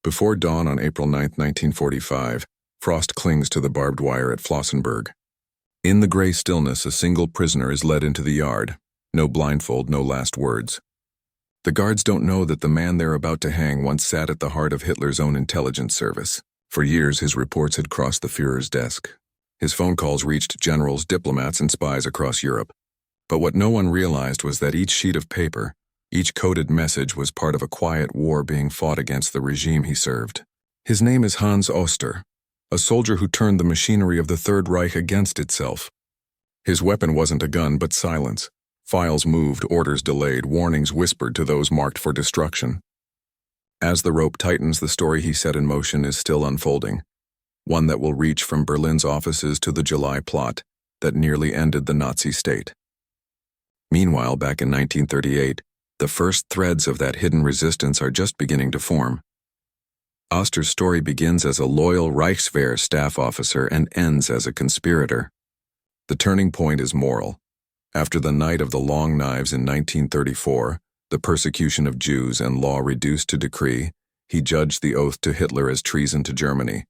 Before dawn on April 9, 1945, Frost clings to the barbed wire at Flossenburg. In the gray stillness, a single prisoner is led into the yard. No blindfold, no last words. The guards don't know that the man they're about to hang once sat at the heart of Hitler's own intelligence service. For years, his reports had crossed the Führer's desk. His phone calls reached generals, diplomats, and spies across Europe. But what no one realized was that each sheet of paper, each coded message was part of a quiet war being fought against the regime he served. His name is Hans Oster, a soldier who turned the machinery of the Third Reich against itself. His weapon wasn't a gun, but silence. Files moved, orders delayed, warnings whispered to those marked for destruction. As the rope tightens, the story he set in motion is still unfolding, one that will reach from Berlin's offices to the July plot that nearly ended the Nazi state. Meanwhile, back in 1938, the first threads of that hidden resistance are just beginning to form. Oster's story begins as a loyal Reichswehr staff officer and ends as a conspirator. The turning point is moral. After the Night of the Long Knives in 1934, the persecution of Jews and law reduced to decree, he judged the oath to Hitler as treason to Germany.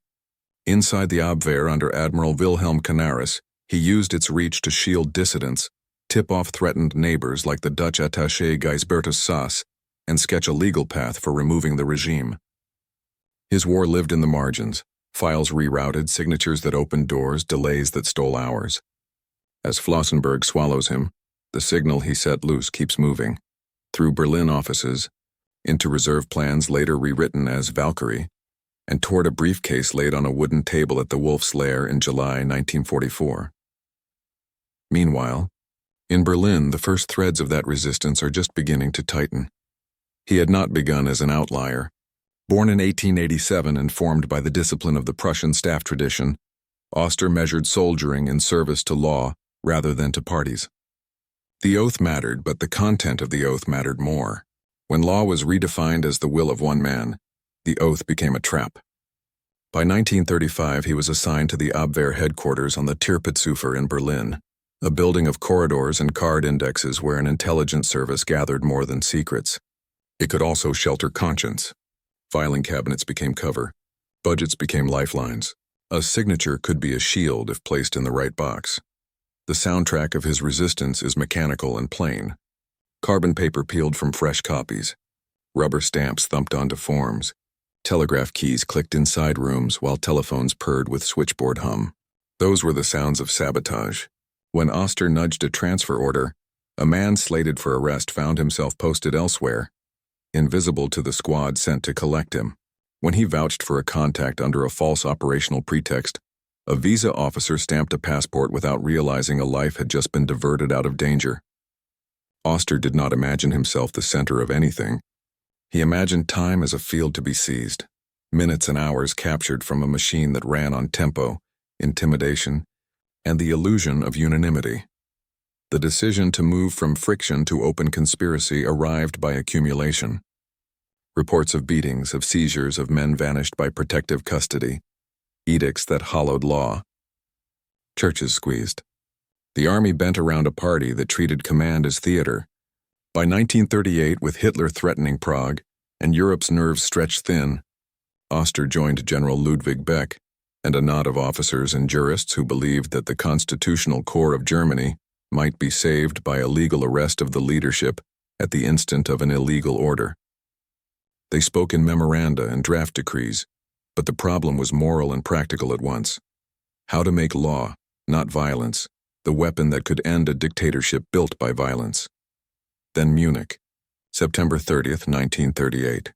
Inside the Abwehr under Admiral Wilhelm Canaris, he used its reach to shield dissidents, tip off threatened neighbors like the Dutch attaché Gijsbertus Saas, and sketch a legal path for removing the regime. His war lived in the margins, files rerouted, signatures that opened doors, delays that stole hours. As Flossenburg swallows him, the signal he set loose keeps moving, through Berlin offices, into reserve plans later rewritten as Valkyrie, and toward a briefcase laid on a wooden table at the Wolf's Lair in July 1944. Meanwhile, in Berlin, the first threads of that resistance are just beginning to tighten. He had not begun as an outlier. Born in 1887 and formed by the discipline of the Prussian staff tradition, Oster measured soldiering in service to law rather than to parties. The oath mattered, but the content of the oath mattered more. When law was redefined as the will of one man, the oath became a trap. By 1935, he was assigned to the Abwehr headquarters on the Tierpitzufer in Berlin, a building of corridors and card indexes where an intelligence service gathered more than secrets. It could also shelter conscience. Filing cabinets became cover. Budgets became lifelines. A signature could be a shield if placed in the right box. The soundtrack of his resistance is mechanical and plain. Carbon paper peeled from fresh copies. Rubber stamps thumped onto forms. Telegraph keys clicked inside rooms while telephones purred with switchboard hum. Those were the sounds of sabotage. When Oster nudged a transfer order, a man slated for arrest found himself posted elsewhere, invisible to the squad sent to collect him. When he vouched for a contact under a false operational pretext, a visa officer stamped a passport without realizing a life had just been diverted out of danger. Oster did not imagine himself the center of anything. He imagined time as a field to be seized, minutes and hours captured from a machine that ran on tempo, intimidation, and the illusion of unanimity. The decision to move from friction to open conspiracy arrived by accumulation. Reports of beatings, of seizures, of men vanished by protective custody, edicts that hollowed law. Churches squeezed. The army bent around a party that treated command as theater. By 1938, with Hitler threatening Prague and Europe's nerves stretched thin, Oster joined General Ludwig Beck and a knot of officers and jurists who believed that the constitutional core of Germany might be saved by a legal arrest of the leadership at the instant of an illegal order. They spoke in memoranda and draft decrees, but the problem was moral and practical at once. How to make law, not violence, the weapon that could end a dictatorship built by violence. Then Munich, September 30th, 1938.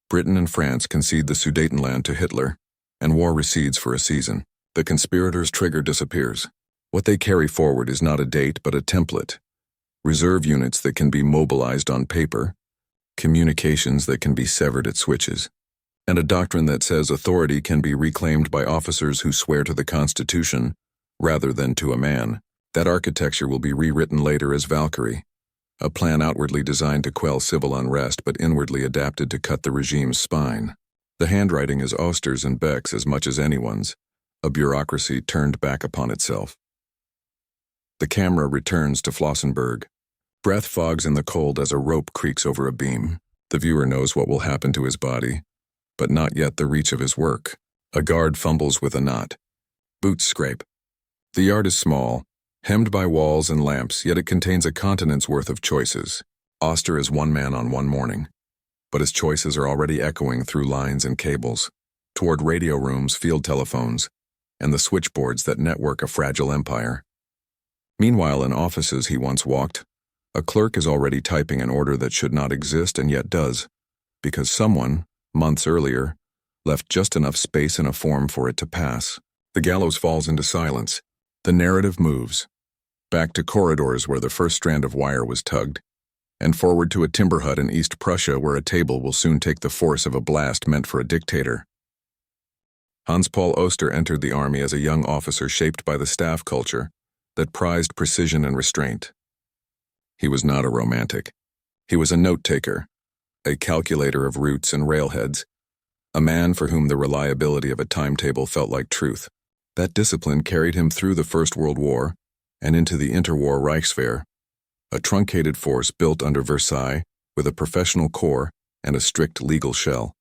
Britain and France concede the Sudetenland to Hitler, and war recedes for a season. The conspirators' trigger disappears. What they carry forward is not a date but a template. Reserve units that can be mobilized on paper, communications that can be severed at switches, and a doctrine that says authority can be reclaimed by officers who swear to the Constitution rather than to a man. That architecture will be rewritten later as Valkyrie, a plan outwardly designed to quell civil unrest but inwardly adapted to cut the regime's spine. The handwriting is Oster's and Beck's as much as anyone's, a bureaucracy turned back upon itself. The camera returns to Flossenburg. Breath fogs in the cold as a rope creaks over a beam. The viewer knows what will happen to his body. but not yet the reach of his work. A guard fumbles with a knot. Boots scrape. The yard is small, hemmed by walls and lamps, yet it contains a continent's worth of choices. Oster is one man on one morning, but his choices are already echoing through lines and cables, toward radio rooms, field telephones, and the switchboards that network a fragile empire. Meanwhile, in offices he once walked, a clerk is already typing an order that should not exist and yet does, because someone, months earlier, left just enough space in a form for it to pass. The gallows falls into silence. The narrative moves, back to corridors where the first strand of wire was tugged, and forward to a timber hut in East Prussia where a table will soon take the force of a blast meant for a dictator. Hans Oster entered the army as a young officer shaped by the staff culture that prized precision and restraint. He was not a romantic. He was a note-taker, a calculator of routes and railheads, a man for whom the reliability of a timetable felt like truth. That discipline carried him through the First World War and into the interwar Reichswehr, a truncated force built under Versailles with a professional corps and a strict legal shell.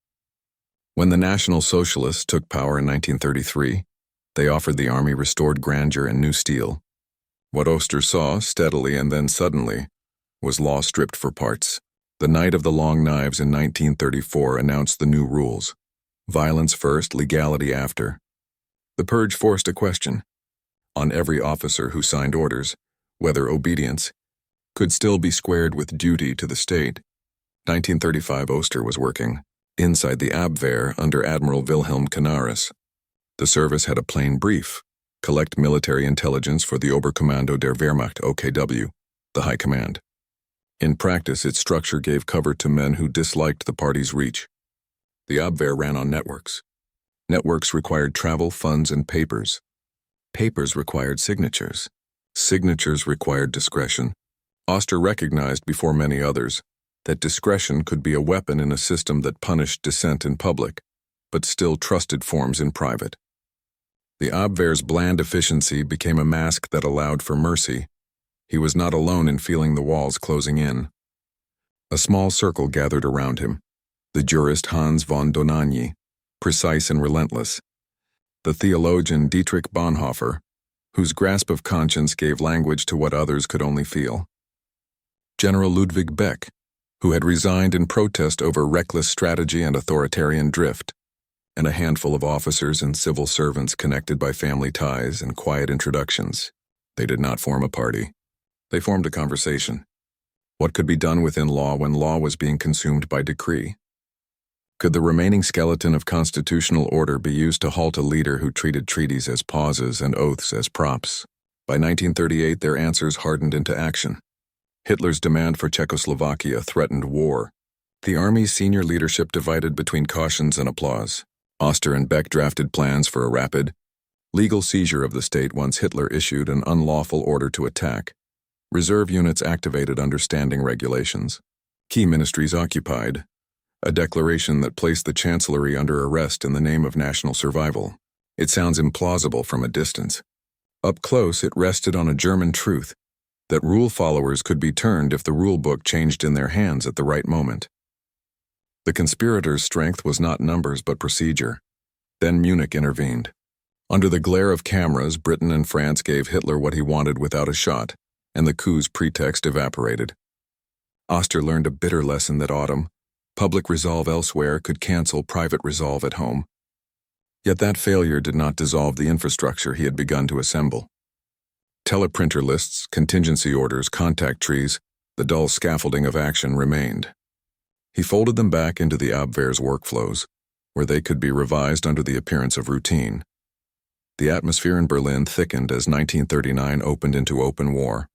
When the National Socialists took power in 1933, they offered the army restored grandeur and new steel. What Oster saw, steadily and then suddenly, was law stripped for parts. The Night of the Long Knives in 1934 announced the new rules. Violence first, legality after. The purge forced a question on every officer who signed orders, whether obedience could still be squared with duty to the state. 1935 Oster was working inside the Abwehr under Admiral Wilhelm Canaris. The service had a plain brief: collect military intelligence for the Oberkommando der Wehrmacht OKW, the High Command. In practice, its structure gave cover to men who disliked the party's reach. The Abwehr ran on networks. Networks required travel, funds, and papers. Papers required signatures. Signatures required discretion. Oster recognized before many others that discretion could be a weapon in a system that punished dissent in public, but still trusted forms in private. The Abwehr's bland efficiency became a mask that allowed for mercy. He was not alone in feeling the walls closing in. A small circle gathered around him: the jurist Hans von Dohnányi, precise and relentless; the theologian Dietrich Bonhoeffer, whose grasp of conscience gave language to what others could only feel; General Ludwig Beck, who had resigned in protest over reckless strategy and authoritarian drift; and a handful of officers and civil servants connected by family ties and quiet introductions. They did not form a party. They formed a conversation. What could be done within law when law was being consumed by decree? Could the remaining skeleton of constitutional order be used to halt a leader who treated treaties as pauses and oaths as props? By 1938, their answers hardened into action. Hitler's demand for Czechoslovakia threatened war. The army's senior leadership divided between cautions and applause. Oster and Beck drafted plans for a rapid, legal seizure of the state once Hitler issued an unlawful order to attack. Reserve units activated under standing regulations. Key ministries occupied. A declaration that placed the chancellery under arrest in the name of national survival. It sounds implausible from a distance. Up close, it rested on a German truth, that rule followers could be turned if the rule book changed in their hands at the right moment. The conspirators' strength was not numbers but procedure. Then Munich intervened. Under the glare of cameras, Britain and France gave Hitler what he wanted without a shot, and the coup's pretext evaporated. Oster learned a bitter lesson that autumn. Public resolve elsewhere could cancel private resolve at home. Yet that failure did not dissolve the infrastructure he had begun to assemble. Teleprinter lists, contingency orders, contact trees, the dull scaffolding of action remained. He folded them back into the Abwehr's workflows, where they could be revised under the appearance of routine. The atmosphere in Berlin thickened as 1939 opened into open war.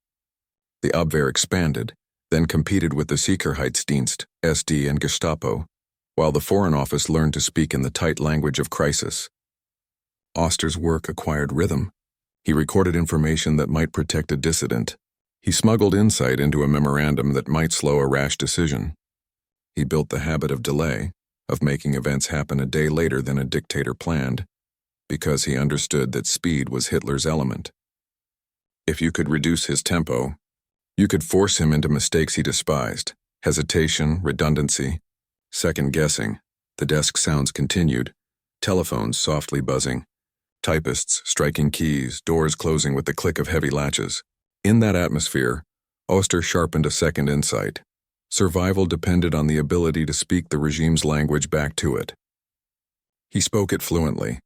The Abwehr expanded, then competed with the Sicherheitsdienst, SD, and Gestapo, while the Foreign Office learned to speak in the tight language of crisis. Oster's work acquired rhythm. He recorded information that might protect a dissident. He smuggled insight into a memorandum that might slow a rash decision. He built the habit of delay, of making events happen a day later than a dictator planned, because he understood that speed was Hitler's element. If you could reduce his tempo, you could force him into mistakes he despised: hesitation, redundancy, second-guessing. The desk sounds continued, telephones softly buzzing, typists striking keys, doors closing with the click of heavy latches. In that atmosphere, Oster sharpened a second insight. Survival depended on the ability to speak the regime's language back to it. He spoke it fluently.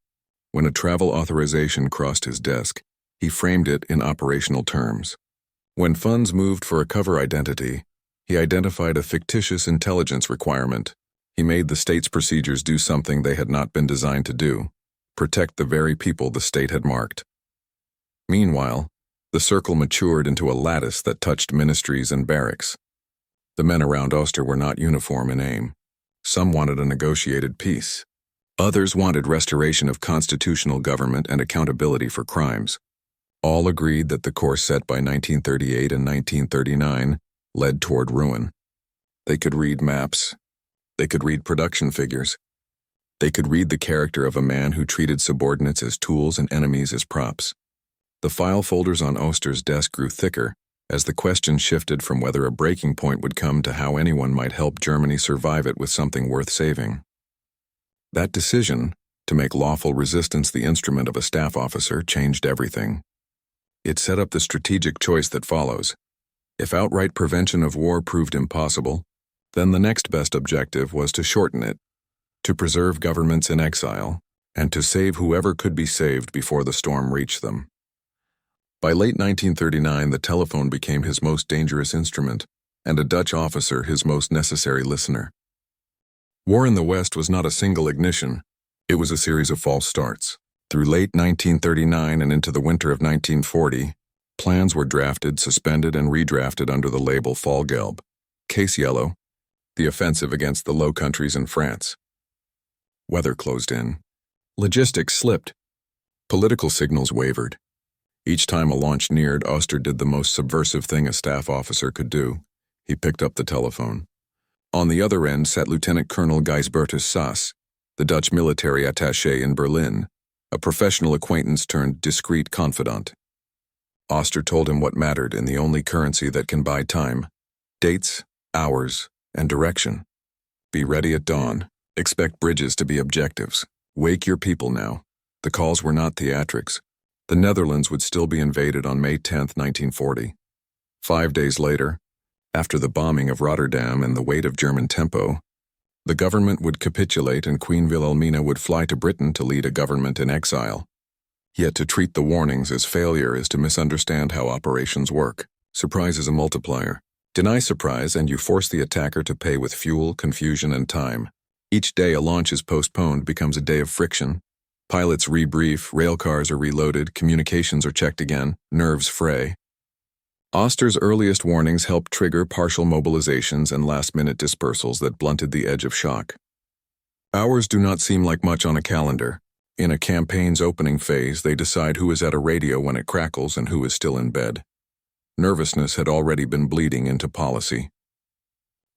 When a travel authorization crossed his desk, he framed it in operational terms. When funds moved for a cover identity, he identified a fictitious intelligence requirement. He made the state's procedures do something they had not been designed to do: protect the very people the state had marked. Meanwhile, the circle matured into a lattice that touched ministries and barracks. The men around Oster were not uniform in aim. Some wanted a negotiated peace. Others wanted restoration of constitutional government and accountability for crimes. All agreed that the course set by 1938 and 1939 led toward ruin. They could read maps. They could read production figures. They could read the character of a man who treated subordinates as tools and enemies as props. The file folders on Oster's desk grew thicker as the question shifted from whether a breaking point would come to how anyone might help Germany survive it with something worth saving. That decision, to make lawful resistance the instrument of a staff officer, changed everything. It set up the strategic choice that follows. If outright prevention of war proved impossible, then the next best objective was to shorten it, to preserve governments in exile, and to save whoever could be saved before the storm reached them. By late 1939, the telephone became his most dangerous instrument, and a Dutch officer his most necessary listener. War in the West was not a single ignition. It was a series of false starts. Through late 1939 and into the winter of 1940, plans were drafted, suspended, and redrafted under the label Fall Gelb, Case Yellow, the offensive against the Low Countries and France. Weather closed in. Logistics slipped. Political signals wavered. Each time a launch neared, Oster did the most subversive thing a staff officer could do. He picked up the telephone. On the other end sat Lieutenant Colonel Gijsbertus Sass, the Dutch military attaché in Berlin, a professional acquaintance turned discreet confidant. Oster told him what mattered in the only currency that can buy time: dates, hours, and direction. Be ready at dawn. Expect bridges to be objectives. Wake your people now. The calls were not theatrics. The Netherlands would still be invaded on May 10, 1940. 5 days later, after the bombing of Rotterdam and the weight of German tempo, the government would capitulate and Queen Wilhelmina would fly to Britain to lead a government in exile. Yet to treat the warnings as failure is to misunderstand how operations work. Surprise is a multiplier. Deny surprise and you force the attacker to pay with fuel, confusion, and time. Each day a launch is postponed becomes a day of friction. Pilots rebrief, railcars are reloaded, communications are checked again, nerves fray. Oster's earliest warnings helped trigger partial mobilizations and last-minute dispersals that blunted the edge of shock. Hours do not seem like much on a calendar. In a campaign's opening phase, they decide who is at a radio when it crackles and who is still in bed. Nervousness had already been bleeding into policy.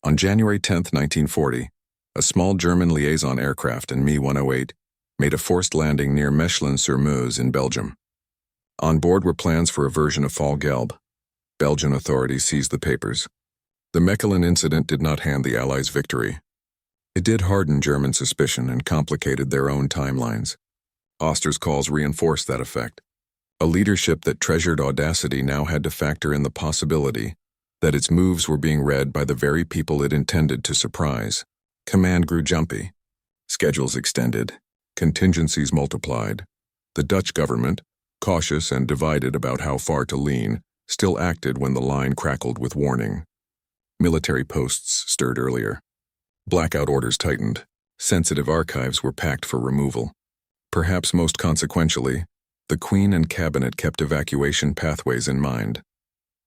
On January 10, 1940, a small German liaison aircraft in Me-108 made a forced landing near Mechlin-sur-Meuse in Belgium. On board were plans for a version of Fall Gelb. Belgian authorities seized the papers. The Mechlin incident did not hand the Allies victory. It did harden German suspicion and complicated their own timelines. Oster's calls reinforced that effect. A leadership that treasured audacity now had to factor in the possibility that its moves were being read by the very people it intended to surprise. Command grew jumpy. Schedules extended. Contingencies multiplied. The Dutch government, cautious and divided about how far to lean, still acted when the line crackled with warning. Military posts stirred earlier. Blackout orders tightened. Sensitive archives were packed for removal. Perhaps most consequentially, the Queen and Cabinet kept evacuation pathways in mind,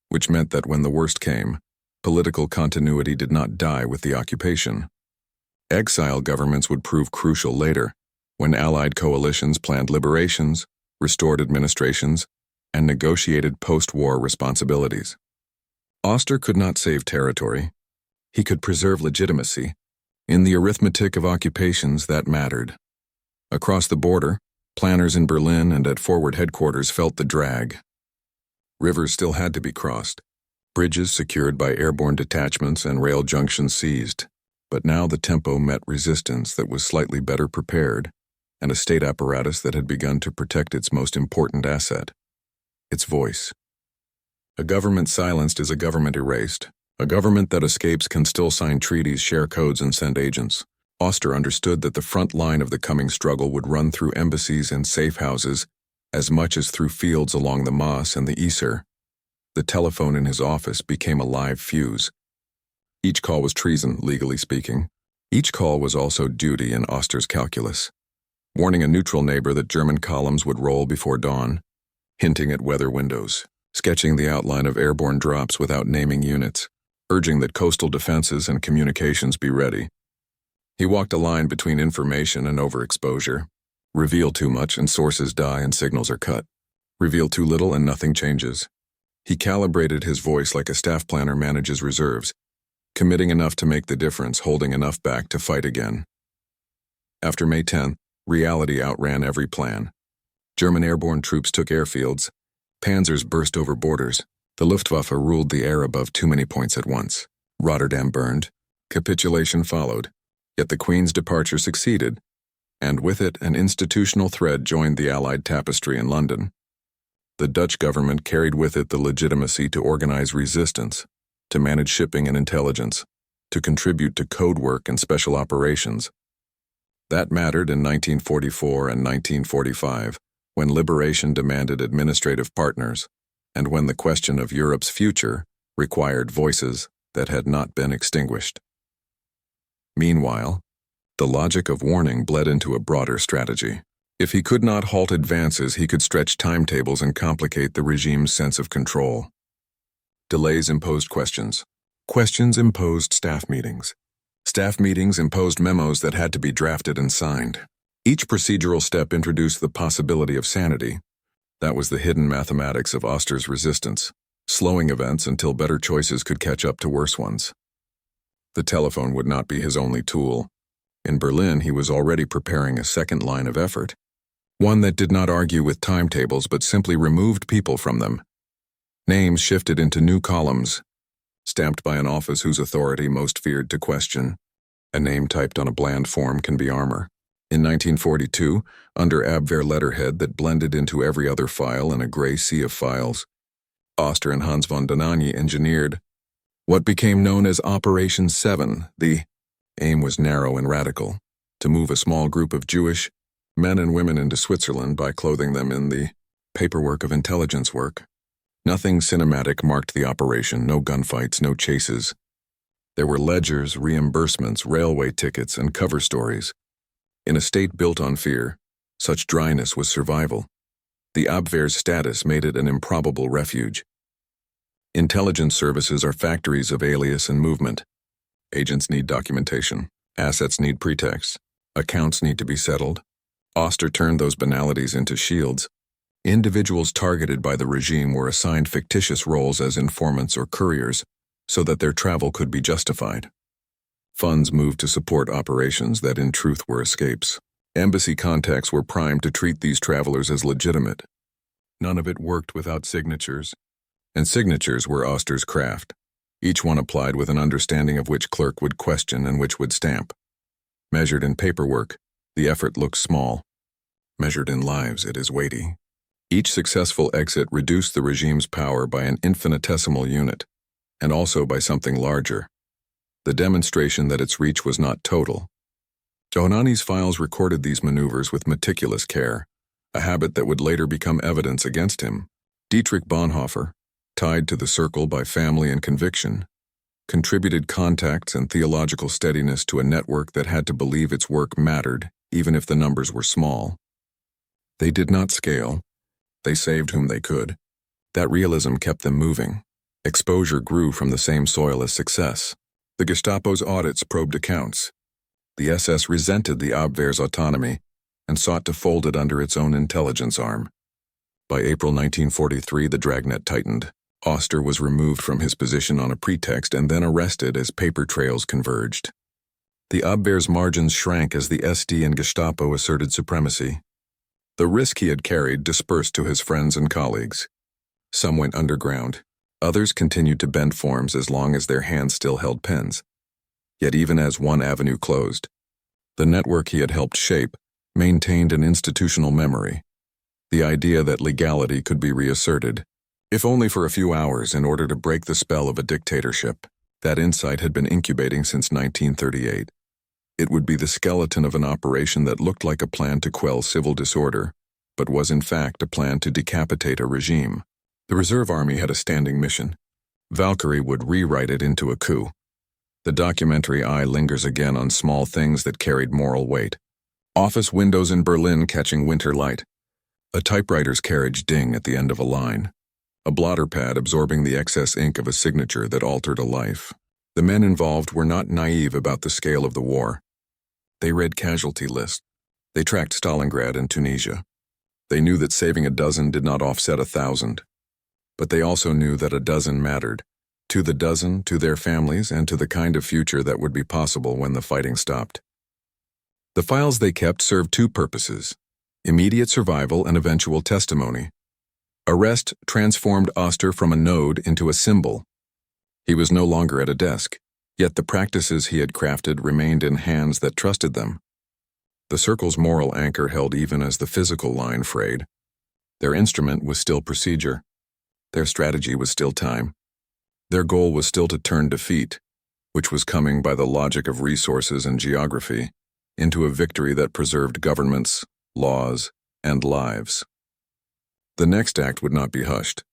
which meant that when the worst came, political continuity did not die with the occupation. Exile governments would prove crucial later, when Allied coalitions planned liberations, restored administrations, and negotiated post-war responsibilities. Oster could not save territory. He could preserve legitimacy. In the arithmetic of occupations, that mattered. Across the border, planners in Berlin and at forward headquarters felt the drag. Rivers still had to be crossed, bridges secured by airborne detachments and rail junctions seized. But now the tempo met resistance that was slightly better prepared, and a state apparatus that had begun to protect its most important asset, its voice. A government silenced is a government erased. A government that escapes can still sign treaties, share codes, and send agents. Oster understood that the front line of the coming struggle would run through embassies and safe houses as much as through fields along the Maas and the Yser. The telephone in his office became a live fuse. Each call was treason, legally speaking. Each call was also duty in Oster's calculus. Warning a neutral neighbor that German columns would roll before dawn, hinting at weather windows, sketching the outline of airborne drops without naming units, urging that coastal defenses and communications be ready. He walked a line between information and overexposure. Reveal too much and sources die and signals are cut. Reveal too little and nothing changes. He calibrated his voice like a staff planner manages reserves, committing enough to make the difference, holding enough back to fight again. After May 10th, reality outran every plan. German airborne troops took airfields. Panzers burst over borders. The Luftwaffe ruled the air above too many points at once. Rotterdam burned. Capitulation followed. Yet the Queen's departure succeeded, and with it an institutional thread joined the Allied tapestry in London. The Dutch government carried with it the legitimacy to organize resistance, to manage shipping and intelligence, to contribute to code work and special operations. That mattered in 1944 and 1945, when liberation demanded administrative partners, and when the question of Europe's future required voices that had not been extinguished. Meanwhile, the logic of warning bled into a broader strategy. If he could not halt advances, he could stretch timetables and complicate the regime's sense of control. Delays imposed questions. Questions imposed staff meetings. Staff meetings imposed memos that had to be drafted and signed. Each procedural step introduced the possibility of sanity. That was the hidden mathematics of Oster's resistance, slowing events until better choices could catch up to worse ones. The telephone would not be his only tool. In Berlin, he was already preparing a second line of effort, one that did not argue with timetables but simply removed people from them. Names shifted into new columns, stamped by an office whose authority most feared to question. A name typed on a bland form can be armor. In 1942, under Abwehr letterhead that blended into every other file in a gray sea of files, Oster and Hans von Dohnányi engineered what became known as Operation 7. The aim was narrow and radical, to move a small group of Jewish men and women into Switzerland by clothing them in the paperwork of intelligence work. Nothing cinematic marked the operation, no gunfights, no chases. There were ledgers, reimbursements, railway tickets, and cover stories. In a state built on fear, such dryness was survival. The Abwehr's status made it an improbable refuge. Intelligence services are factories of alias and movement. Agents need documentation. Assets need pretexts. Accounts need to be settled. Oster turned those banalities into shields. Individuals targeted by the regime were assigned fictitious roles as informants or couriers so that their travel could be justified. Funds moved to support operations that in truth were escapes. Embassy contacts were primed to treat these travelers as legitimate. None of it worked without signatures, and signatures were Oster's craft. Each one applied with an understanding of which clerk would question and which would stamp. Measured in paperwork, the effort looks small. Measured in lives, it is weighty. Each successful exit reduced the regime's power by an infinitesimal unit, and also by something larger. The demonstration that its reach was not total. Dohnányi's files recorded these maneuvers with meticulous care, a habit that would later become evidence against him. Dietrich Bonhoeffer, tied to the circle by family and conviction, contributed contacts and theological steadiness to a network that had to believe its work mattered, even if the numbers were small. They did not scale. They saved whom they could. That realism kept them moving. Exposure grew from the same soil as success. The Gestapo's audits probed accounts. The SS resented the Abwehr's autonomy and sought to fold it under its own intelligence arm. By April 1943, the dragnet tightened. Oster was removed from his position on a pretext and then arrested as paper trails converged. The Abwehr's margins shrank as the SD and Gestapo asserted supremacy. The risk he had carried dispersed to his friends and colleagues. Some went underground. Others continued to bend forms as long as their hands still held pens. Yet even as one avenue closed, the network he had helped shape maintained an institutional memory, the idea that legality could be reasserted, if only for a few hours in order to break the spell of a dictatorship. That insight had been incubating since 1938. It would be the skeleton of an operation that looked like a plan to quell civil disorder, but was in fact a plan to decapitate a regime. The Reserve Army had a standing mission. Valkyrie would rewrite it into a coup. The documentary eye lingers again on small things that carried moral weight. Office windows in Berlin catching winter light. A typewriter's carriage ding at the end of a line. A blotter pad absorbing the excess ink of a signature that altered a life. The men involved were not naive about the scale of the war. They read casualty lists. They tracked Stalingrad and Tunisia. They knew that saving a dozen did not offset 1,000. But they also knew that a dozen mattered. To the dozen, to their families, and to the kind of future that would be possible when the fighting stopped. The files they kept served two purposes: immediate survival and eventual testimony. Arrest transformed Oster from a node into a symbol. He was no longer at a desk, yet the practices he had crafted remained in hands that trusted them. The circle's moral anchor held even as the physical line frayed. Their instrument was still procedure. Their strategy was still time. Their goal was still to turn defeat, which was coming by the logic of resources and geography, into a victory that preserved governments, laws, and lives. The next act would not be hushed.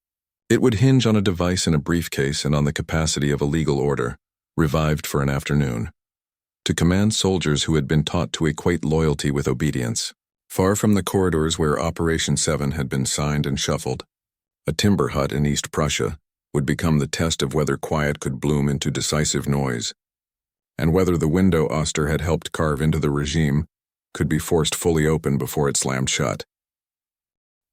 It would hinge on a device in a briefcase and on the capacity of a legal order, revived for an afternoon, to command soldiers who had been taught to equate loyalty with obedience. Far from the corridors where Operation 7 had been signed and shuffled, a timber hut in East Prussia would become the test of whether quiet could bloom into decisive noise, and whether the window Oster had helped carve into the regime could be forced fully open before it slammed shut.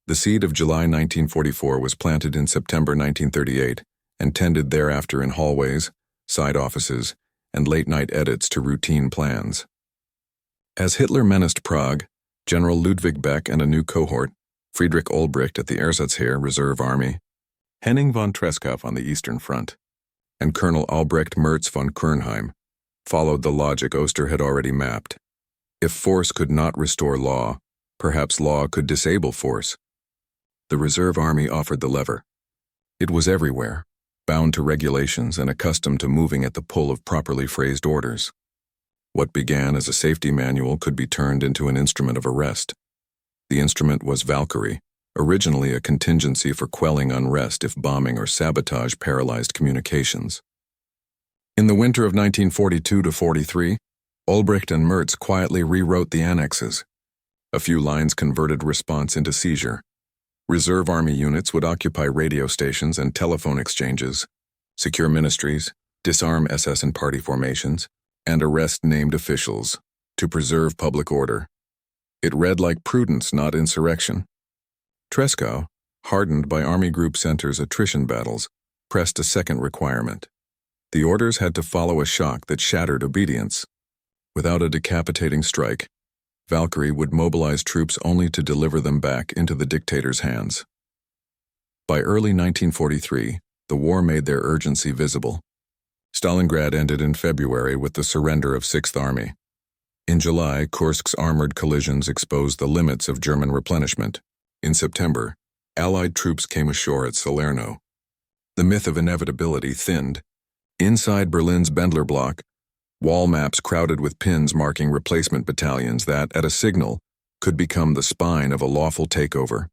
The seed of July 1944 was planted in September 1938 and tended thereafter in hallways, side offices, and late-night edits to routine plans. As Hitler menaced Prague, General Ludwig Beck and a new cohort, Friedrich Olbricht at the Ersatzheer Reserve Army, Henning von Treschow on the Eastern Front, and Colonel Albrecht Merz von Kernheim, followed the logic Oster had already mapped. If force could not restore law, perhaps law could disable force. The Reserve Army offered the lever. It was everywhere, bound to regulations and accustomed to moving at the pull of properly phrased orders. What began as a safety manual could be turned into an instrument of arrest. The instrument was Valkyrie, originally a contingency for quelling unrest if bombing or sabotage paralyzed communications. In the winter of 1942-43, Olbricht and Merz quietly rewrote the annexes. A few lines converted response into seizure. Reserve Army units would occupy radio stations and telephone exchanges, secure ministries, disarm SS and party formations, and arrest named officials to preserve public order. It read like prudence, not insurrection. Treschow, hardened by Army Group Center's attrition battles, pressed a second requirement. The orders had to follow a shock that shattered obedience. Without a decapitating strike, Valkyrie would mobilize troops only to deliver them back into the dictator's hands. By early 1943, the war made their urgency visible. Stalingrad ended in February with the surrender of 6th Army. In July, Kursk's armored collisions exposed the limits of German replenishment. In September, Allied troops came ashore at Salerno. The myth of inevitability thinned. Inside Berlin's Bendler block, wall maps crowded with pins marking replacement battalions that, at a signal, could become the spine of a lawful takeover.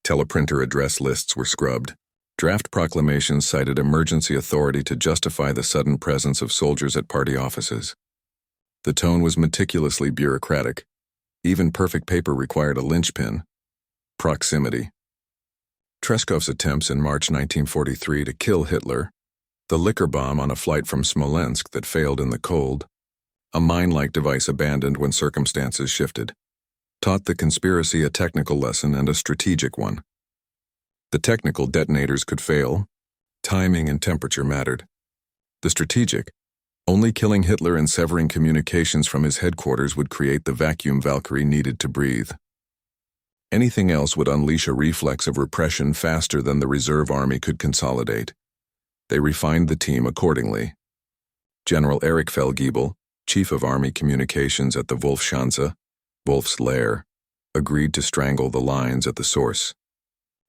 Teleprinter address lists were scrubbed. Draft proclamations cited emergency authority to justify the sudden presence of soldiers at party offices. The tone was meticulously bureaucratic. Even perfect paper required a linchpin: proximity. Treskow's attempts in March 1943 to kill Hitler, the liquor bomb on a flight from Smolensk that failed in the cold, a mine-like device abandoned when circumstances shifted, taught the conspiracy a technical lesson and a strategic one. The technical detonators could fail. Timing and temperature mattered. The strategic, only killing Hitler and severing communications from his headquarters would create the vacuum Valkyrie needed to breathe. Anything else would unleash a reflex of repression faster than the Reserve Army could consolidate. They refined the team accordingly. General Erich Feldgiebel, Chief of Army Communications at the Wolfschanze, Wolf's Lair, agreed to strangle the lines at the source.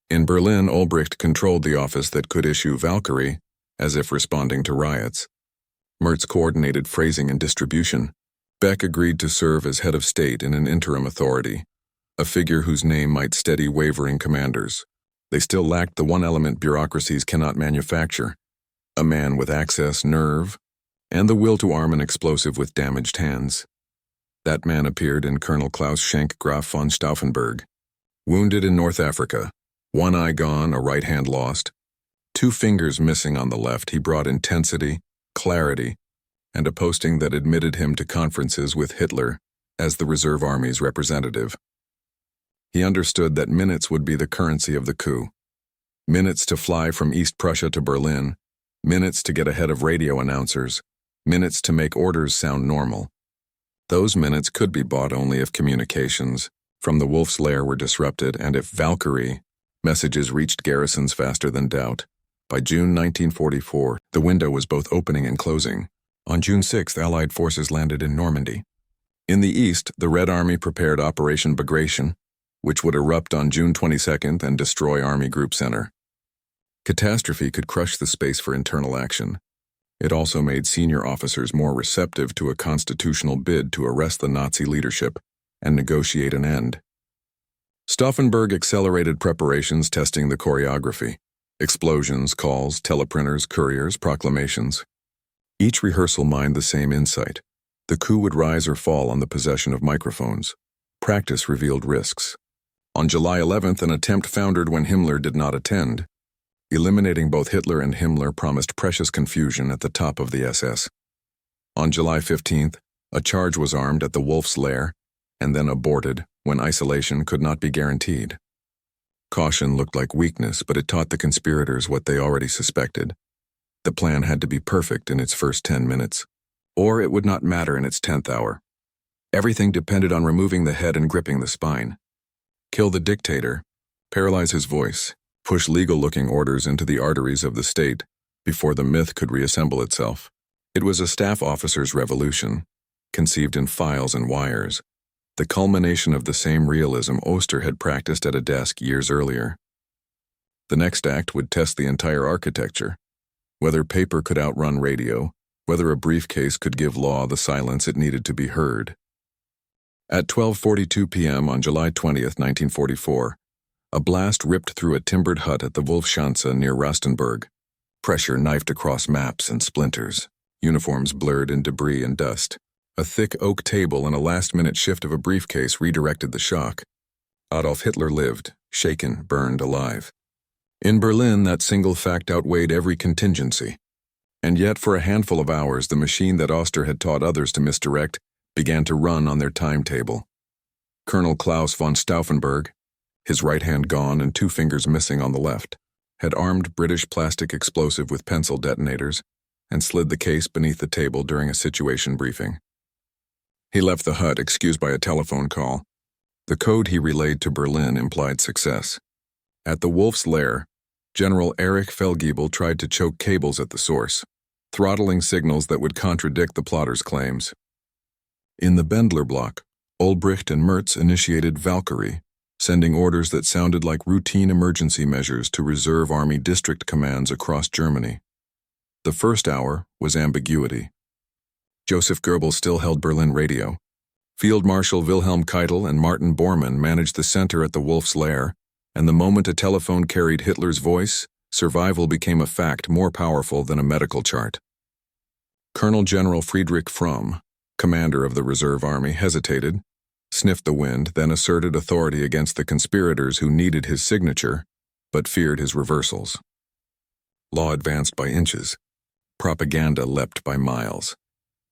In Berlin, Olbricht controlled the office that could issue Valkyrie, as if responding to riots. Merz coordinated phrasing and distribution. Beck agreed to serve as head of state in an interim authority, a figure whose name might steady wavering commanders. They still lacked the one element bureaucracies cannot manufacture: a man with access, nerve, and the will to arm an explosive with damaged hands. That man appeared in Colonel Klaus Schenk Graf von Stauffenberg. Wounded in North Africa, one eye gone, a right hand lost, 2 fingers missing on the left, he brought intensity, clarity, and a posting that admitted him to conferences with Hitler as the Reserve Army's representative. He understood that minutes would be the currency of the coup. Minutes to fly from East Prussia to Berlin, minutes to get ahead of radio announcers, minutes to make orders sound normal. Those minutes could be bought only if communications from the Wolf's Lair were disrupted and if Valkyrie messages reached garrisons faster than doubt. By June 1944, the window was both opening and closing. On June 6th, Allied forces landed in Normandy. In the east, the Red Army prepared Operation Bagration, which would erupt on June 22nd and destroy Army Group Center. Catastrophe could crush the space for internal action. It also made senior officers more receptive to a constitutional bid to arrest the Nazi leadership and negotiate an end. Stauffenberg accelerated preparations, testing the choreography: explosions, calls, teleprinters, couriers, proclamations. Each rehearsal mined the same insight: the coup would rise or fall on the possession of microphones. Practice revealed risks. On July 11th, an attempt foundered when Himmler did not attend. Eliminating both Hitler and Himmler promised precious confusion at the top of the SS. On July 15th, a charge was armed at the Wolf's Lair, and then aborted when isolation could not be guaranteed. Caution looked like weakness, but it taught the conspirators what they already suspected. The plan had to be perfect in its first 10 minutes, or it would not matter in its 10th hour. Everything depended on removing the head and gripping the spine. Kill the dictator, paralyze his voice, push legal-looking orders into the arteries of the state before the myth could reassemble itself. It was a staff officer's revolution, conceived in files and wires, the culmination of the same realism Oster had practiced at a desk years earlier. The next act would test the entire architecture, whether paper could outrun radio, whether a briefcase could give law the silence it needed to be heard. At 12:42 p.m. on July 20th, 1944, a blast ripped through a timbered hut at the Wolfschanze near Rastenburg. Pressure knifed across maps and splinters, uniforms blurred in debris and dust. A thick oak table and a last-minute shift of a briefcase redirected the shock. Adolf Hitler lived, shaken, burned alive. In Berlin, that single fact outweighed every contingency. And yet, for a handful of hours, the machine that Oster had taught others to misdirect began to run on their timetable. Colonel Klaus von Stauffenberg, his right hand gone and 2 fingers missing on the left, had armed British plastic explosive with pencil detonators and slid the case beneath the table during a situation briefing. He left the hut, excused by a telephone call. The code he relayed to Berlin implied success. At the Wolf's Lair, General Erich Feldgiebel tried to choke cables at the source, throttling signals that would contradict the plotters' claims. In the Bendler block, Olbricht and Merz initiated Valkyrie, sending orders that sounded like routine emergency measures to reserve army district commands across Germany. The first hour was ambiguity. Joseph Goebbels still held Berlin radio. Field Marshal Wilhelm Keitel and Martin Bormann managed the center at the Wolf's Lair, and the moment a telephone carried Hitler's voice, survival became a fact more powerful than a medical chart. Colonel General Friedrich Fromm, commander of the Reserve Army, hesitated, sniffed the wind, then asserted authority against the conspirators who needed his signature, but feared his reversals. Law advanced by inches. Propaganda leapt by miles.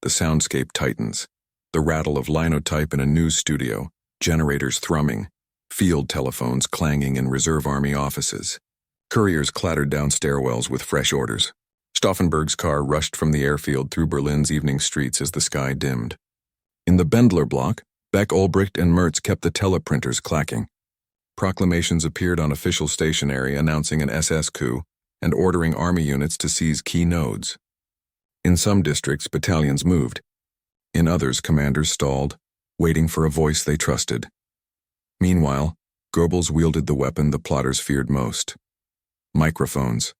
The soundscape tightens. The rattle of linotype in a news studio, generators thrumming, field telephones clanging in Reserve Army offices. Couriers clattered down stairwells with fresh orders. Stauffenberg's car rushed from the airfield through Berlin's evening streets as the sky dimmed. In the Bendler block, Beck, Olbricht, and Merz kept the teleprinters clacking. Proclamations appeared on official stationery announcing an SS coup and ordering army units to seize key nodes. In some districts, battalions moved. In others, commanders stalled, waiting for a voice they trusted. Meanwhile, Goebbels wielded the weapon the plotters feared most: microphones.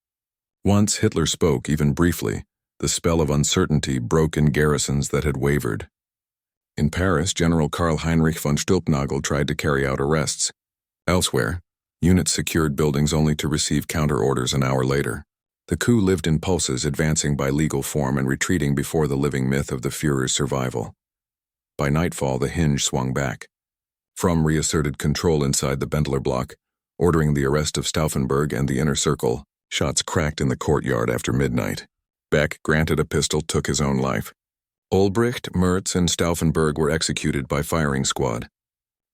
Once Hitler spoke, even briefly, the spell of uncertainty broke in garrisons that had wavered. In Paris, General Karl Heinrich von Stülpnagel tried to carry out arrests. Elsewhere, units secured buildings only to receive counter-orders an hour later. The coup lived in pulses, advancing by legal form and retreating before the living myth of the Führer's survival. By nightfall, the hinge swung back. Fromm reasserted control inside the Bendler block, ordering the arrest of Stauffenberg and the inner circle. Shots cracked in the courtyard after midnight. Beck, granted a pistol, took his own life. Ulbricht, Merz, and Stauffenberg were executed by firing squad.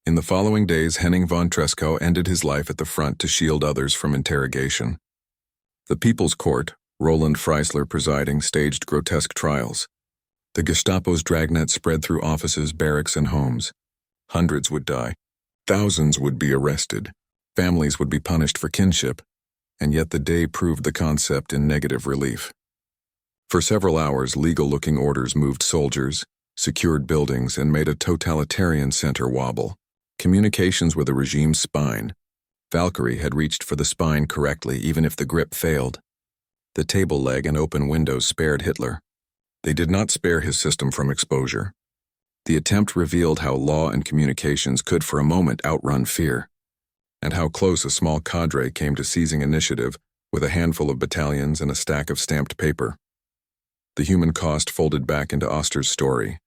In the following days, Henning von Treschow ended his life at the front to shield others from interrogation. The People's Court, Roland Freisler presiding, staged grotesque trials. The Gestapo's dragnet spread through offices, barracks, and homes. Hundreds would die. Thousands would be arrested. Families would be punished for kinship. And yet the day proved the concept in negative relief. For several hours, legal-looking orders moved soldiers, secured buildings, and made a totalitarian center wobble. Communications were the regime's spine. Valkyrie had reached for the spine correctly, even if the grip failed. The table leg and open windows spared Hitler. They did not spare his system from exposure. The attempt revealed how law and communications could for a moment outrun fear, and how close a small cadre came to seizing initiative with a handful of battalions and a stack of stamped paper. The human cost folded back into Oster's story.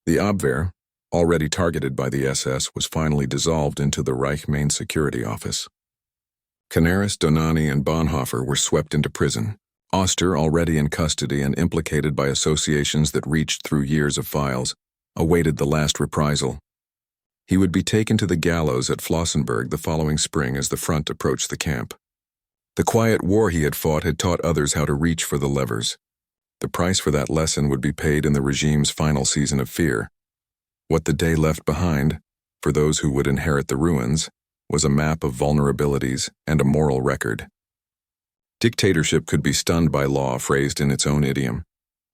The Abwehr, already targeted by the SS, was finally dissolved into the Reich Main Security Office. Canaris, Dohnányi, and Bonhoeffer were swept into prison. Oster, already in custody and implicated by associations that reached through years of files, awaited the last reprisal. He would be taken to the gallows at Flossenburg the following spring as the front approached the camp. The quiet war he had fought had taught others how to reach for the levers. The price for that lesson would be paid in the regime's final season of fear. What the day left behind, for those who would inherit the ruins, was a map of vulnerabilities and a moral record. Dictatorship could be stunned by law, phrased in its own idiom.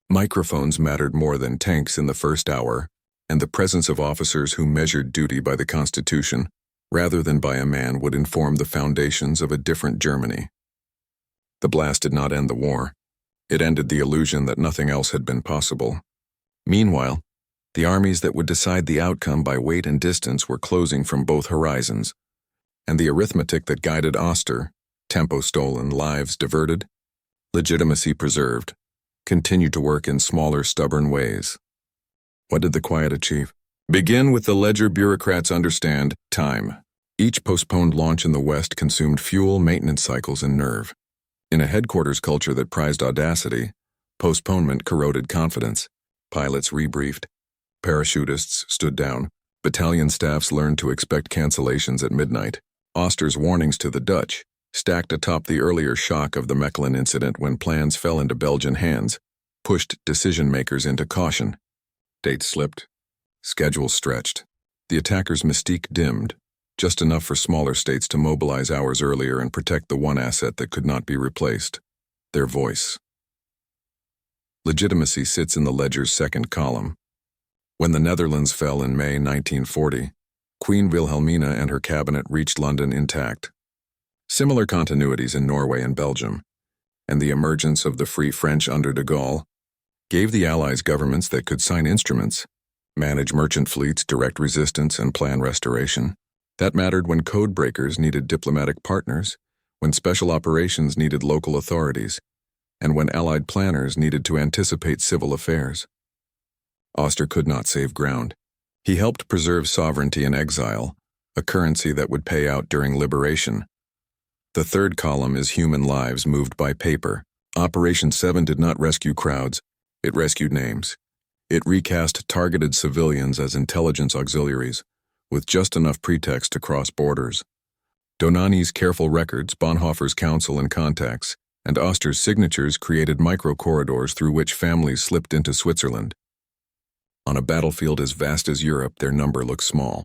Microphones mattered more than tanks in the first hour, and the presence of officers who measured duty by the Constitution, rather than by a man, would inform the foundations of a different Germany. The blast did not end the war. It ended the illusion that nothing else had been possible. Meanwhile, the armies that would decide the outcome by weight and distance were closing from both horizons, and the arithmetic that guided Oster, tempo stolen, lives diverted, legitimacy preserved, continued to work in smaller, stubborn ways. What did the quiet achieve? Begin with the ledger bureaucrats understand: time. Each postponed launch in the West consumed fuel, maintenance cycles, and nerve. In a headquarters culture that prized audacity, postponement corroded confidence. Pilots rebriefed. Parachutists stood down. Battalion staffs learned to expect cancellations at midnight. Oster's warnings to the Dutch, stacked atop the earlier shock of the Mechelen incident when plans fell into Belgian hands, pushed decision-makers into caution. Dates slipped. Schedules stretched. The attackers' mystique dimmed, just enough for smaller states to mobilize hours earlier and protect the one asset that could not be replaced: their voice. Legitimacy sits in the ledger's second column. When the Netherlands fell in May 1940, Queen Wilhelmina and her cabinet reached London intact. Similar continuities in Norway and Belgium, and the emergence of the Free French under de Gaulle, gave the Allies governments that could sign instruments, manage merchant fleets, direct resistance, and plan restoration. That mattered when code breakers needed diplomatic partners, when special operations needed local authorities, and when Allied planners needed to anticipate civil affairs. Oster could not save ground. He helped preserve sovereignty in exile, a currency that would pay out during liberation. The third column is human lives moved by paper. Operation 7 did not rescue crowds. It rescued names. It recast targeted civilians as intelligence auxiliaries, with just enough pretext to cross borders. Dohnányi's careful records, Bonhoeffer's counsel and contacts, and Oster's signatures created micro-corridors through which families slipped into Switzerland. On a battlefield as vast as Europe, their number looked small.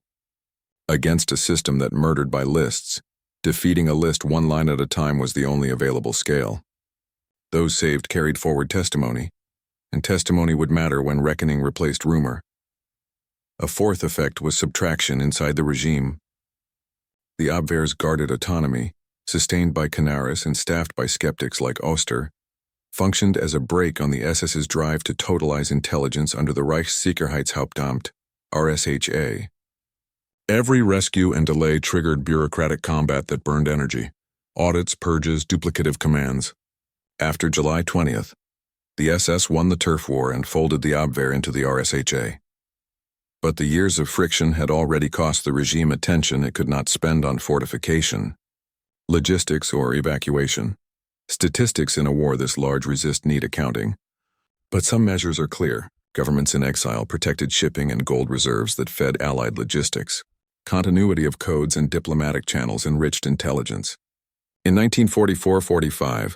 Against a system that murdered by lists, defeating a list one line at a time was the only available scale. Those saved carried forward testimony, and testimony would matter when reckoning replaced rumor. A fourth effect was subtraction inside the regime. The Abwehr's guarded autonomy, sustained by Canaris and staffed by skeptics like Oster, functioned as a brake on the SS's drive to totalize intelligence under the Reichssicherheitshauptamt, RSHA. Every rescue and delay triggered bureaucratic combat that burned energy. Audits, purges, duplicative commands. After July 20th, the SS won the turf war and folded the Abwehr into the RSHA. But the years of friction had already cost the regime attention it could not spend on fortification, logistics, or evacuation. Statistics in a war this large need accounting. But some measures are clear. Governments in exile protected shipping and gold reserves that fed Allied logistics. Continuity of codes and diplomatic channels enriched intelligence. In 1944-45,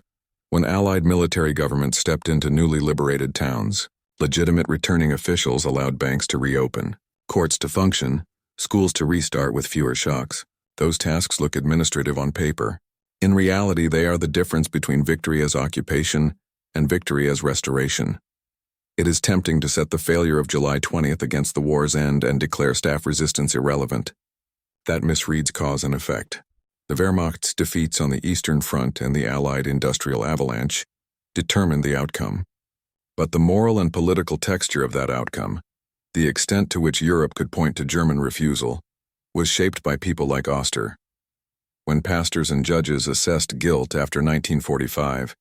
when Allied military governments stepped into newly liberated towns, legitimate returning officials allowed banks to reopen, courts to function, schools to restart with fewer shocks. Those tasks look administrative on paper. In reality, they are the difference between victory as occupation and victory as restoration. It is tempting to set the failure of July 20th against the war's end and declare staff resistance irrelevant. That misreads cause and effect. The Wehrmacht's defeats on the Eastern Front and the Allied industrial avalanche determined the outcome. But the moral and political texture of that outcome, the extent to which Europe could point to German refusal, was shaped by people like Oster. When pastors and judges assessed guilt after 1945,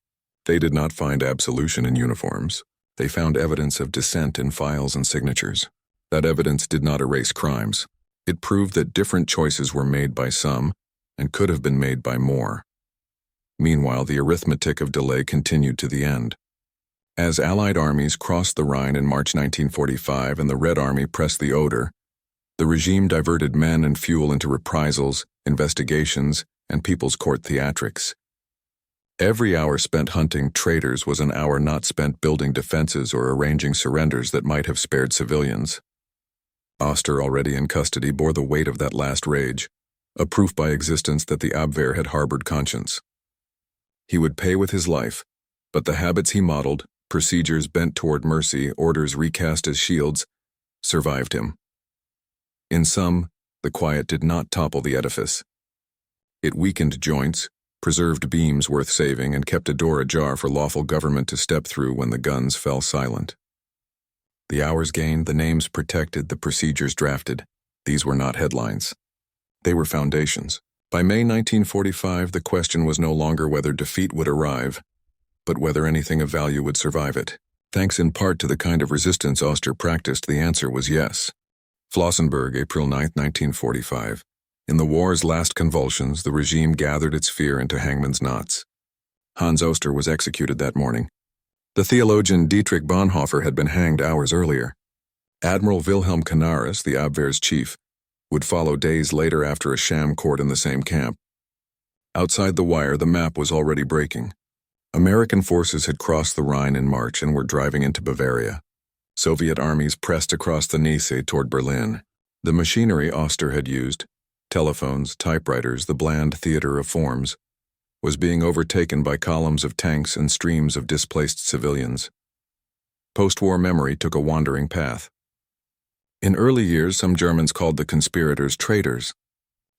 they did not find absolution in uniforms. They found evidence of dissent in files and signatures. That evidence did not erase crimes. It proved that different choices were made by some and could have been made by more. Meanwhile, the arithmetic of delay continued to the end. As Allied armies crossed the Rhine in March 1945 and the Red Army pressed the Oder, the regime diverted men and fuel into reprisals, investigations, and people's court theatrics. Every hour spent hunting traitors was an hour not spent building defenses or arranging surrenders that might have spared civilians. Oster, already in custody, bore the weight of that last rage, a proof by existence that the Abwehr had harbored conscience. He would pay with his life, but the habits he modeled, procedures bent toward mercy, orders recast as shields, survived him. In sum, the quiet did not topple the edifice. It weakened joints, preserved beams worth saving, and kept a door ajar for lawful government to step through when the guns fell silent. The hours gained, the names protected, the procedures drafted. These were not headlines. They were foundations. By May 1945, the question was no longer whether defeat would arrive, but whether anything of value would survive it. Thanks in part to the kind of resistance Oster practiced, the answer was yes. Flossenbürg, April 9, 1945. In the war's last convulsions, the regime gathered its fear into hangman's knots. Hans Oster was executed that morning. The theologian Dietrich Bonhoeffer had been hanged hours earlier. Admiral Wilhelm Canaris, the Abwehr's chief, would follow days later after a sham court in the same camp. Outside the wire, the map was already breaking. American forces had crossed the Rhine in March and were driving into Bavaria. Soviet armies pressed across the Neisse toward Berlin. The machinery Oster had used, telephones, typewriters, the bland theater of forms, was being overtaken by columns of tanks and streams of displaced civilians. Post-war memory took a wandering path. In early years, some Germans called the conspirators traitors.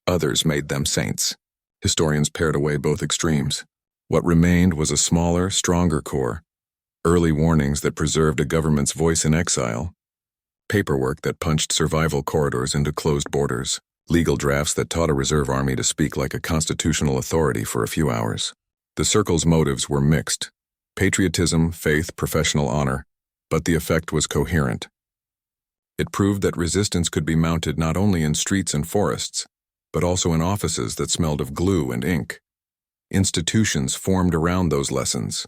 Others made them saints. Historians pared away both extremes. What remained was a smaller, stronger core, early warnings that preserved a government's voice in exile, paperwork that punched survival corridors into closed borders, legal drafts that taught a reserve army to speak like a constitutional authority for a few hours. The circle's motives were mixed: patriotism, faith, professional honor, but the effect was coherent. It proved that resistance could be mounted not only in streets and forests, but also in offices that smelled of glue and ink. Institutions formed around those lessons.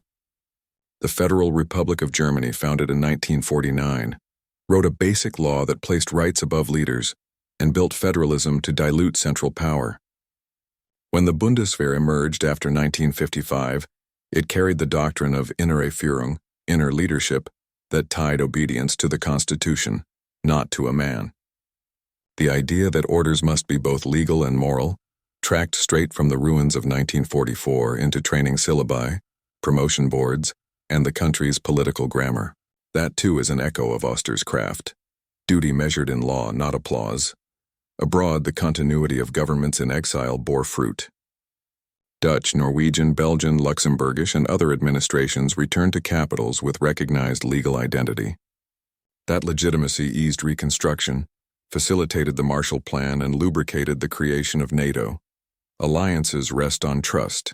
The Federal Republic of Germany, founded in 1949, wrote a basic law that placed rights above leaders and built federalism to dilute central power. When the Bundeswehr emerged after 1955, it carried the doctrine of innere Führung, inner leadership, that tied obedience to the Constitution, not to a man. The idea that orders must be both legal and moral tracked straight from the ruins of 1944 into training syllabi, promotion boards, and the country's political grammar. That too is an echo of Oster's craft. Duty measured in law, not applause. Abroad, the continuity of governments in exile bore fruit. Dutch, Norwegian, Belgian, Luxembourgish, and other administrations returned to capitals with recognized legal identity. That legitimacy eased reconstruction, facilitated the Marshall Plan, and lubricated the creation of NATO. Alliances rest on trust.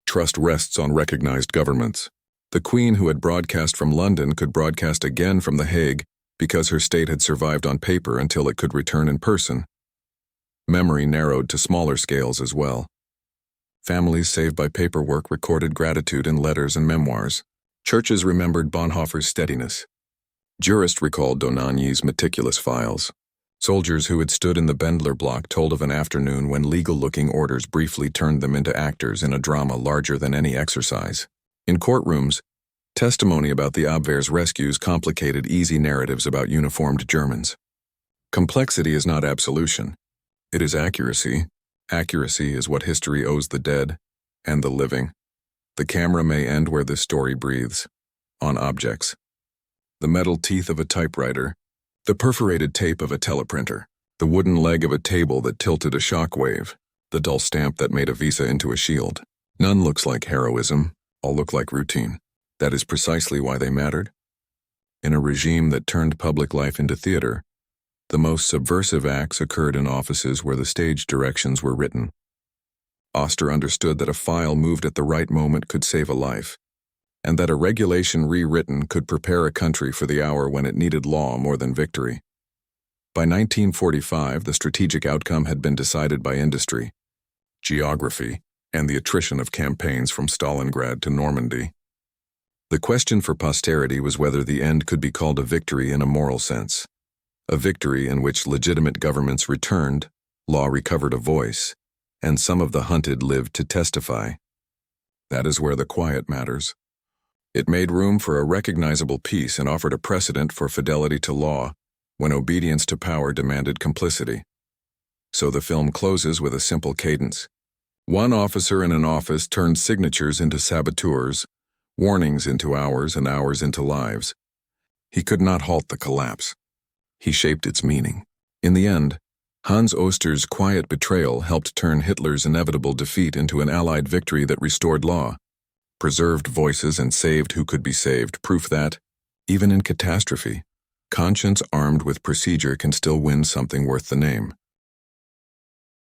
Trust rests on recognized governments. The Queen, who had broadcast from London, could broadcast again from The Hague because her state had survived on paper until it could return in person. Memory narrowed to smaller scales as well. Families saved by paperwork recorded gratitude in letters and memoirs. Churches remembered Bonhoeffer's steadiness. Jurists recalled Dohnányi's meticulous files. Soldiers who had stood in the Bendler block told of an afternoon when legal-looking orders briefly turned them into actors in a drama larger than any exercise. In courtrooms, testimony about the Abwehr's rescues complicated easy narratives about uniformed Germans. Complexity is not absolution. It is accuracy. Accuracy is what history owes the dead and the living. The camera may end where this story breathes, on objects. The metal teeth of a typewriter, the perforated tape of a teleprinter, the wooden leg of a table that tilted a shockwave, the dull stamp that made a visa into a shield. None looks like heroism, all look like routine. That is precisely why they mattered. In a regime that turned public life into theater, the most subversive acts occurred in offices where the stage directions were written. Oster understood that a file moved at the right moment could save a life, and that a regulation rewritten could prepare a country for the hour when it needed law more than victory. By 1945, the strategic outcome had been decided by industry, geography, and the attrition of campaigns from Stalingrad to Normandy. The question for posterity was whether the end could be called a victory in a moral sense, a victory in which legitimate governments returned, law recovered a voice, and some of the hunted lived to testify. That is where the quiet matters. It made room for a recognizable peace and offered a precedent for fidelity to law when obedience to power demanded complicity. So the film closes with a simple cadence. One officer in an office turned signatures into saboteurs, warnings into hours, and hours into lives. He could not halt the collapse. He shaped its meaning. In the end, Hans Oster's quiet betrayal helped turn Hitler's inevitable defeat into an Allied victory that restored law, preserved voices, and saved who could be saved, proof that, even in catastrophe, conscience armed with procedure can still win something worth the name.